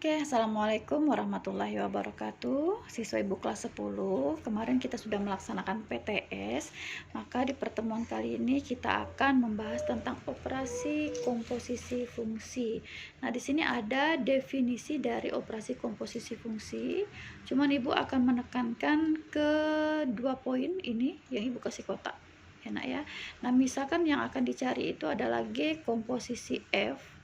Oke, Assalamualaikum warahmatullahi wabarakatuh. Siswa Ibu kelas 10, kemarin kita sudah melaksanakan PTS. Maka di pertemuan kali ini kita akan membahas tentang operasi komposisi fungsi. Nah, di sini ada definisi dari operasi komposisi fungsi. Cuman Ibu akan menekankan ke 2 poin ini yang Ibu kasih kotak. Enak ya. Nah, misalkan yang akan dicari itu adalah G komposisi F,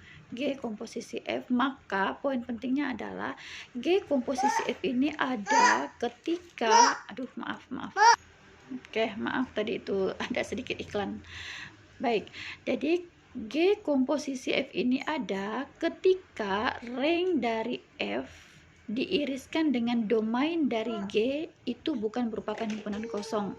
maka poin pentingnya adalah G komposisi F ini ada ketika, maaf tadi itu ada sedikit iklan. Baik, jadi G komposisi F ini ada ketika rank dari F diiriskan dengan domain dari G itu bukan merupakan himpunan kosong.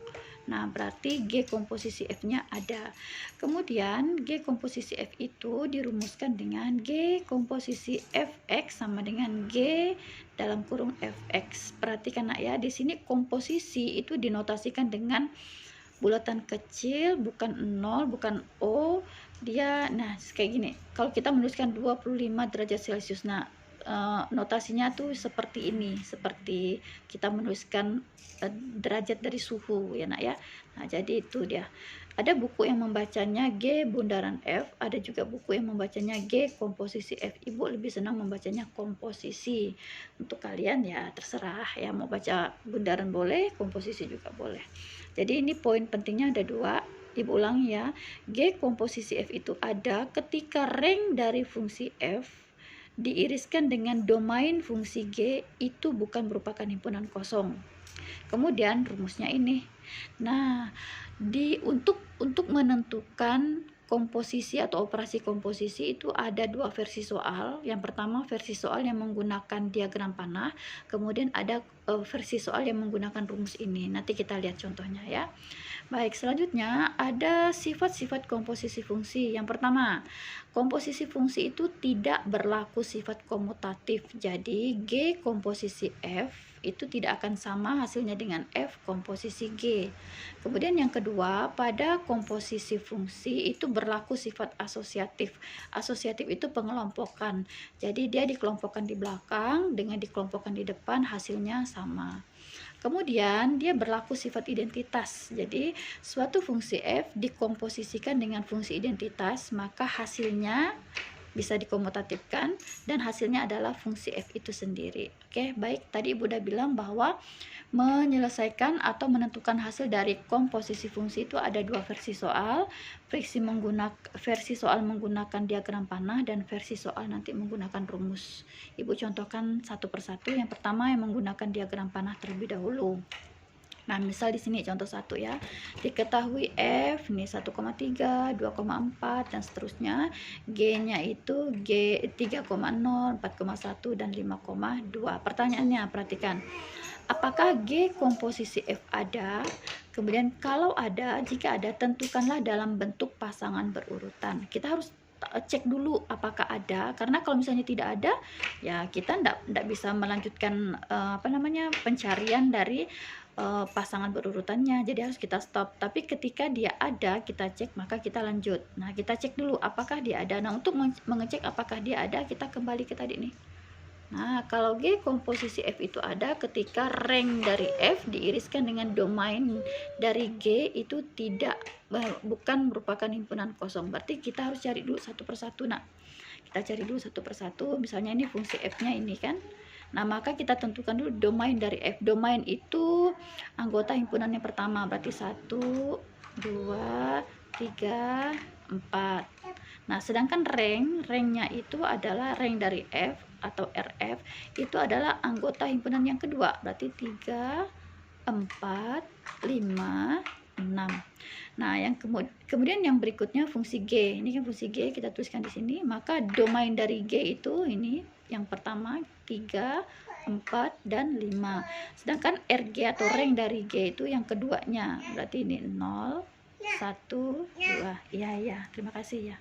Nah, berarti G komposisi F-nya ada. Kemudian G komposisi F itu dirumuskan dengan G komposisi Fx sama dengan G dalam kurung Fx. Perhatikan nak ya, di sini komposisi itu dinotasikan dengan bulatan kecil, bukan 0, bukan O. Nah, kayak gini. Kalau kita menuliskan 25 derajat Celcius, nah notasinya tuh seperti ini, seperti kita menuliskan derajat dari suhu ya nak ya. Nah, jadi itu dia. Ada buku yang membacanya G bundaran F, ada juga buku yang membacanya G komposisi F. Ibu lebih senang membacanya komposisi. Untuk kalian ya terserah ya, mau baca bundaran boleh, komposisi juga boleh. Jadi ini poin pentingnya ada 2. Ibu ulangi ya. G komposisi F itu ada ketika rank dari fungsi F diiriskan dengan domain fungsi G itu bukan merupakan himpunan kosong. Kemudian rumusnya ini. Nah, untuk menentukan komposisi atau operasi komposisi itu ada 2 versi soal. Yang pertama versi soal yang menggunakan diagram panah, kemudian ada versi soal yang menggunakan rumus ini. Nanti kita lihat contohnya ya. Baik, selanjutnya ada sifat-sifat komposisi fungsi. Yang pertama, komposisi fungsi itu tidak berlaku sifat komutatif. Jadi G komposisi F itu tidak akan sama hasilnya dengan F komposisi G. Kemudian yang kedua, pada komposisi fungsi itu berlaku sifat asosiatif. Asosiatif itu pengelompokan. Jadi dia dikelompokkan di belakang dengan dikelompokkan di depan, hasilnya sama. Kemudian dia berlaku sifat identitas. Jadi suatu fungsi F dikomposisikan dengan fungsi identitas, maka hasilnya bisa dikomutatifkan dan hasilnya adalah fungsi F itu sendiri. Oke, baik, tadi Ibu udah bilang bahwa menyelesaikan atau menentukan hasil dari komposisi fungsi itu ada 2 versi soal. Versi soal menggunakan diagram panah dan versi soal nanti menggunakan rumus. Ibu contohkan satu persatu. Yang pertama yang menggunakan diagram panah terlebih dahulu. Nah, misal di sini contoh 1 ya. Diketahui F ini 1,3, 2,4 dan seterusnya. G-nya itu G 3,0, 4,1 dan 5,2. Pertanyaannya perhatikan. Apakah G komposisi F ada? Kemudian kalau ada, jika ada tentukanlah dalam bentuk pasangan berurutan. Kita harus cek dulu apakah ada, karena kalau misalnya tidak ada ya kita tidak bisa melanjutkan pencarian dari pasangan berurutannya, jadi harus kita stop. Tapi ketika dia ada kita cek, maka kita lanjut. Nah, kita cek dulu apakah dia ada. Nah, untuk mengecek apakah dia ada, kita kembali ke tadi nih. Nah, kalau G komposisi F itu ada ketika rank dari F diiriskan dengan domain dari G itu bukan merupakan himpunan kosong. Berarti kita harus cari dulu satu persatu. Nah, kita cari dulu satu persatu. Misalnya ini fungsi F-nya ini kan. Nah, maka kita tentukan dulu domain dari F. Domain itu anggota himpunan yang pertama. Berarti 1, 2, 3, 4. Nah, sedangkan ranknya itu adalah rank dari F atau RF itu adalah anggota himpunan yang kedua. Berarti 3, 4, 5, 6. Nah, yang kemudian yang berikutnya fungsi G. Ini kan fungsi G kita tuliskan di sini. Maka domain dari G itu ini yang pertama 3, 4 dan 5. Sedangkan RG atau rank dari G itu yang keduanya. Berarti ini 0, 1, 2. Iya, terima kasih ya.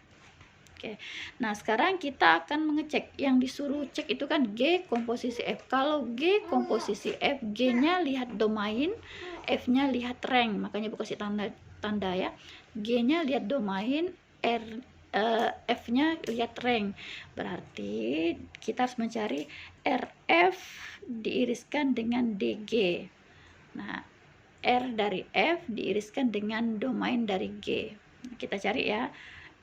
Oke. Nah, sekarang kita akan mengecek. Yang disuruh cek itu kan G komposisi F. Kalau G komposisi F, G-nya lihat domain, F-nya lihat rank. Makanya Bu kasih tanda ya. G-nya lihat domain, F-nya lihat rank, berarti kita harus mencari RF diiriskan dengan DG. Nah, R dari F diiriskan dengan domain dari G. Kita cari ya,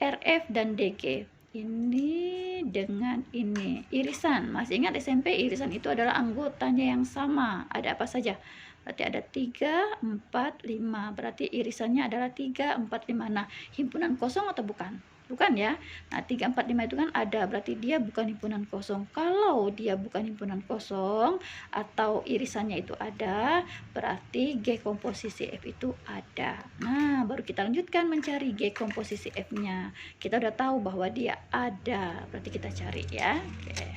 RF dan DG. Ini dengan ini irisan. Masih ingat SMP irisan itu adalah anggotanya yang sama. Ada apa saja? Berarti ada 3, 4, 5. Berarti irisannya adalah 3, 4, 5. Nah, himpunan kosong atau bukan? Bukan ya. Nah, 3, 4, 5 itu kan ada, berarti dia bukan himpunan kosong. Kalau dia bukan himpunan kosong atau irisannya itu ada, berarti G komposisi F itu ada. Nah, baru kita lanjutkan mencari G komposisi F-nya. Kita udah tahu bahwa dia ada, berarti kita cari ya. Oke.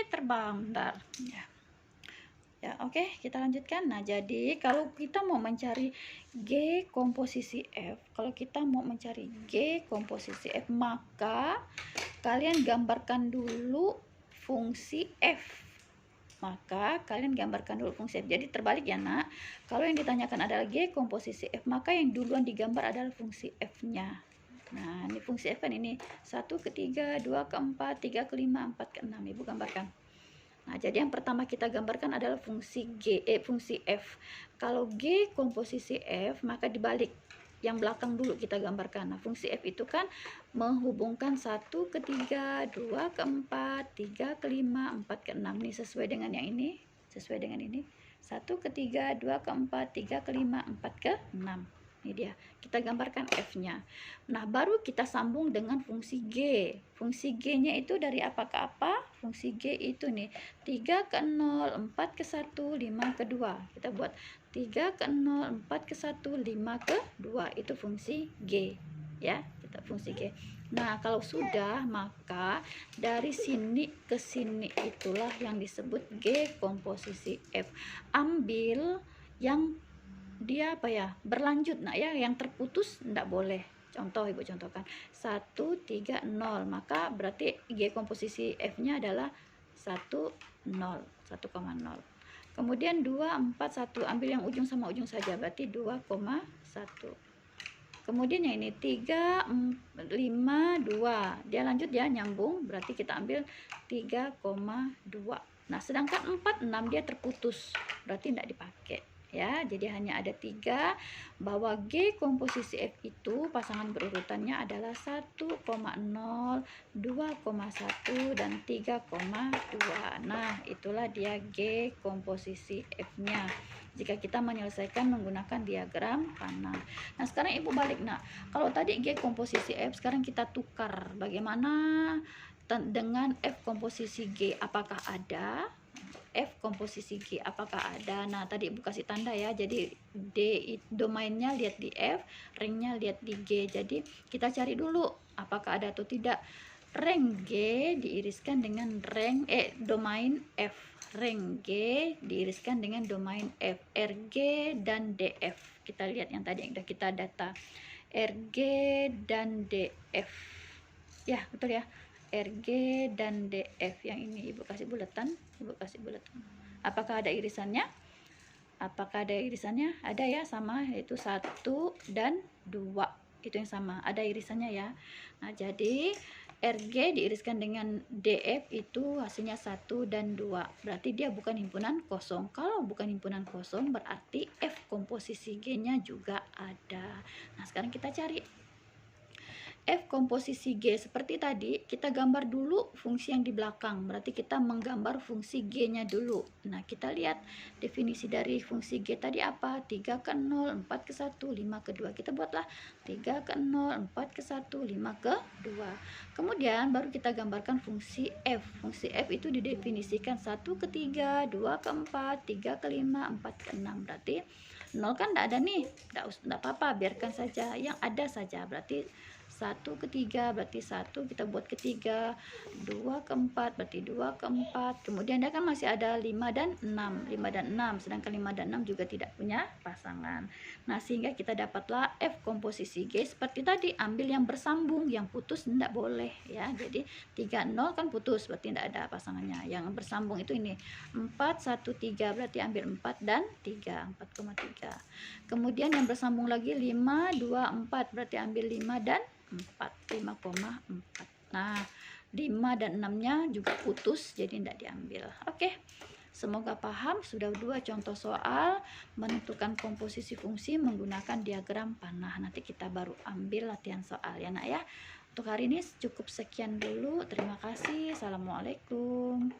Terbang, bentar. Ya, oke, kita lanjutkan. Nah, jadi kalau kita mau mencari G komposisi F, maka kalian gambarkan dulu fungsi F. Jadi terbalik ya, Nak. Kalau yang ditanyakan adalah G komposisi F, maka yang duluan digambar adalah fungsi F-nya. Nah, ini fungsi F kan ini 1 ke 3, 2 ke 4, 3 ke 5, 4 ke 6. Ibu gambarkan. Nah, jadi yang pertama kita gambarkan adalah fungsi F. Kalau G komposisi F, maka dibalik. Yang belakang dulu kita gambarkan. Nah, fungsi F itu kan menghubungkan 1 ke 3, 2 ke 4, 3 ke 5, 4 ke 6. Ini sesuai dengan yang ini. 1 ke 3, 2 ke 4, 3 ke 5, 4 ke 6. Ini dia, kita gambarkan F-nya. Nah, baru kita sambung dengan fungsi G. Fungsi G-nya itu dari apa ke apa? Fungsi G itu nih, 3 ke 0, 4 ke 1, 5 ke 2. Kita buat 3 ke 0, 4 ke 1, 5 ke 2. Itu fungsi G. Ya, kita fungsi G. Nah, kalau sudah, maka dari sini ke sini itulah yang disebut G komposisi F. Ambil yang dia berlanjut, nah ya, yang terputus enggak boleh. Contoh, ibu contohkan 1, 3, 0, maka berarti G komposisi F-nya adalah 1, 0, 1,0. Kemudian 2, 4, 1, ambil yang ujung sama ujung saja, berarti 2,1. Kemudian yang ini 3, 5, 2, dia lanjut ya, nyambung, berarti kita ambil 3,2. Nah, sedangkan 4, 6 dia terputus, berarti tidak dipakai. Ya, jadi hanya ada 3, bahwa G komposisi F itu pasangan berurutannya adalah 1,0, 2,1, dan 3,2. Nah, itulah dia G komposisi F-nya jika kita menyelesaikan menggunakan diagram panah. Nah, sekarang ibu balik. Nah, kalau tadi G komposisi F, sekarang kita tukar. Bagaimana dengan F komposisi G? Apakah ada? F komposisi G apakah ada? Nah, tadi ibu kasih tanda ya, jadi D domainnya lihat di F, ringnya lihat di G. Jadi kita cari dulu apakah ada atau tidak. Ring G diiriskan dengan domain F. Ring G diiriskan dengan domain F. RG dan DF. Kita lihat yang tadi yang sudah kita data. RG dan DF. Ya, betul ya. RG dan DF. Yang ini ibu kasih buletan. Apakah ada irisannya? Ada ya, sama, yaitu 1 dan 2. Itu yang sama, ada irisannya ya. Nah, jadi RG diiriskan dengan DF itu hasilnya 1 dan 2. Berarti dia bukan himpunan kosong. Kalau bukan himpunan kosong, berarti F komposisi G-nya juga ada. Nah, sekarang kita cari F komposisi G. Seperti tadi, kita gambar dulu fungsi yang di belakang. Berarti kita menggambar fungsi G-nya dulu. Nah, kita lihat definisi dari fungsi G tadi apa? 3 ke 0, 4 ke 1, 5 ke 2. Kita buatlah 3 ke 0, 4 ke 1, 5 ke 2. Kemudian baru kita gambarkan fungsi F. Fungsi F itu didefinisikan 1 ke 3, 2 ke 4, 3 ke 5, 4 ke 6. Berarti 0 kan tidak ada nih. Tidak apa-apa, biarkan saja. Yang ada saja. Berarti 1 ke 3 berarti 1 kita buat ke 3, 2 ke 4 berarti 2 ke 4. Kemudian dia kan masih ada 5 dan 6, 5 dan 6, sedangkan 5 dan 6 juga tidak punya pasangan. Nah, sehingga kita dapatlah F komposisi G seperti tadi, ambil yang bersambung, yang putus tidak boleh ya. Jadi 3 0 kan putus berarti tidak ada pasangannya. Yang bersambung itu ini 4 1 3 berarti ambil 4 dan 3, 4,3. Kemudian yang bersambung lagi 5 2 4 berarti ambil 5 dan 4, 5,4. Nah, 5 dan 6-nya juga putus, jadi tidak diambil. Oke, semoga paham. Sudah 2 contoh soal menentukan komposisi fungsi menggunakan diagram panah. Nanti kita baru ambil latihan soal ya nak ya. Untuk hari ini cukup sekian dulu. Terima kasih. Assalamualaikum.